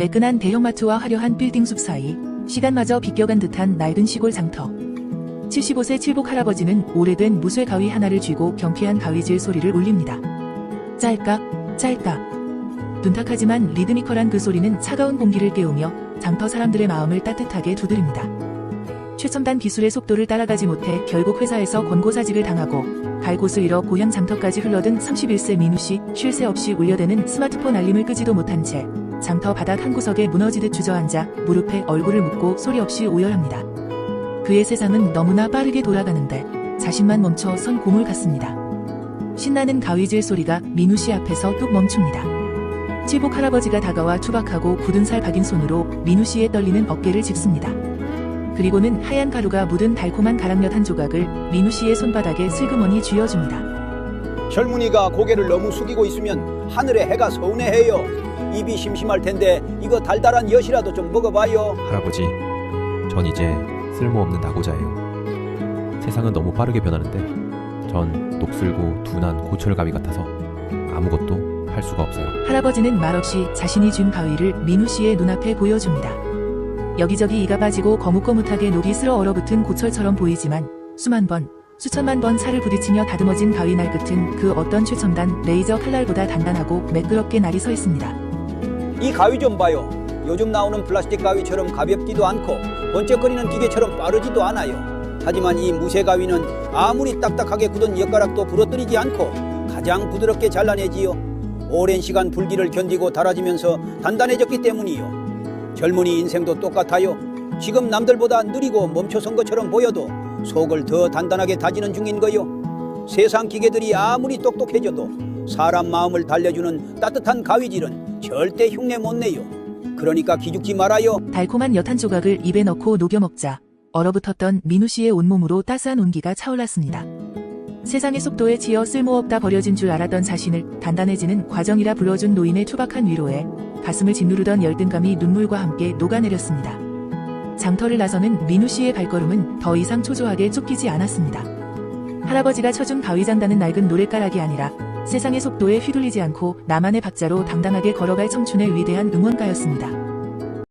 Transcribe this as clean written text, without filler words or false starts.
매끈한 대형마트와 화려한 빌딩 숲 사이 시간마저 비껴간 듯한 낡은 시골 장터. 75세 칠복 할아버지는 오래된 무쇠 가위 하나를 쥐고 경쾌한 가위질 소리를 울립니다. 짤깍 짤깍. 둔탁하지만 리드미컬한 그 소리는 차가운 공기를 깨우며 장터 사람들의 마음을 따뜻하게 두드립니다. 최첨단 기술의 속도를 따라가지 못해 결국 회사에서 권고사직을 당하고 갈 곳을 잃어 고향 장터까지 흘러든 31세 민우씨, 쉴 새 없이 울려대는 스마트폰 알림을 끄지도 못한 채 장터 바닥 한 구석에 무너지듯 주저앉아 무릎에 얼굴을 묻고 소리 없이 오열합니다. 그의 세상은 너무나 빠르게 돌아가는데 자신만 멈춰 선 고물 같습니다. 신나는 가위질 소리가 민우씨 앞에서 뚝 멈춥니다. 칠복 할아버지가 다가와 투박하고 굳은 살 박인 손으로 민우씨의 떨리는 어깨를 짚습니다. 그리고는 하얀 가루가 묻은 달콤한 가락엿 한 조각을 민우씨의 손바닥에 슬그머니 쥐어줍니다. 젊은이가 고개를 너무 숙이고 있으면 하늘의 해가 서운해해요. 입이 심심할 텐데 이거 달달한 엿이라도 좀 먹어봐요. 할아버지, 전 이제 쓸모없는 낙오자예요. 세상은 너무 빠르게 변하는데 전 녹슬고 둔한 고철가위 같아서 아무것도 할 수가 없어요. 할아버지는 말없이 자신이 쥔 가위를 민우씨의 눈앞에 보여줍니다. 여기저기 이가 빠지고 거뭇거뭇하게 녹이 쓸어 얼어붙은 고철처럼 보이지만 수만 번, 수천만 번 살을 부딪히며 다듬어진 가위 날 끝은 그 어떤 최첨단 레이저 칼날보다 단단하고 매끄럽게 날이 서 있습니다. 이 가위 좀 봐요. 요즘 나오는 플라스틱 가위처럼 가볍지도 않고 번쩍거리는 기계처럼 빠르지도 않아요. 하지만 이 무쇠 가위는 아무리 딱딱하게 굳은 엿가락도 부러뜨리지 않고 가장 부드럽게 잘라내지요. 오랜 시간 불길을 견디고 달아지면서 단단해졌기 때문이요. 젊은이 인생도 똑같아요. 지금 남들보다 느리고 멈춰선 것처럼 보여도 속을 더 단단하게 다지는 중인 거요. 세상 기계들이 아무리 똑똑해져도 사람 마음을 달래주는 따뜻한 가위질은 절대 흉내 못 내요. 그러니까 기죽지 말아요. 달콤한 엿 한 조각을 입에 넣고 녹여 먹자 얼어붙었던 민우씨의 온몸으로 따스한 온기가 차올랐습니다. 세상의 속도에 치여 쓸모없다 버려진 줄 알았던 자신을 단단해지는 과정이라 불러준 노인의 투박한 위로에 가슴을 짓누르던 열등감이 눈물과 함께 녹아내렸습니다. 장터를 나서는 민우씨의 발걸음은 더 이상 초조하게 쫓기지 않았습니다. 할아버지가 쳐준 가위장단은 낡은 노랫가락이 아니라 세상의 속도에 휘둘리지 않고 나만의 박자로 당당하게 걸어갈 청춘의 위대한 응원가였습니다.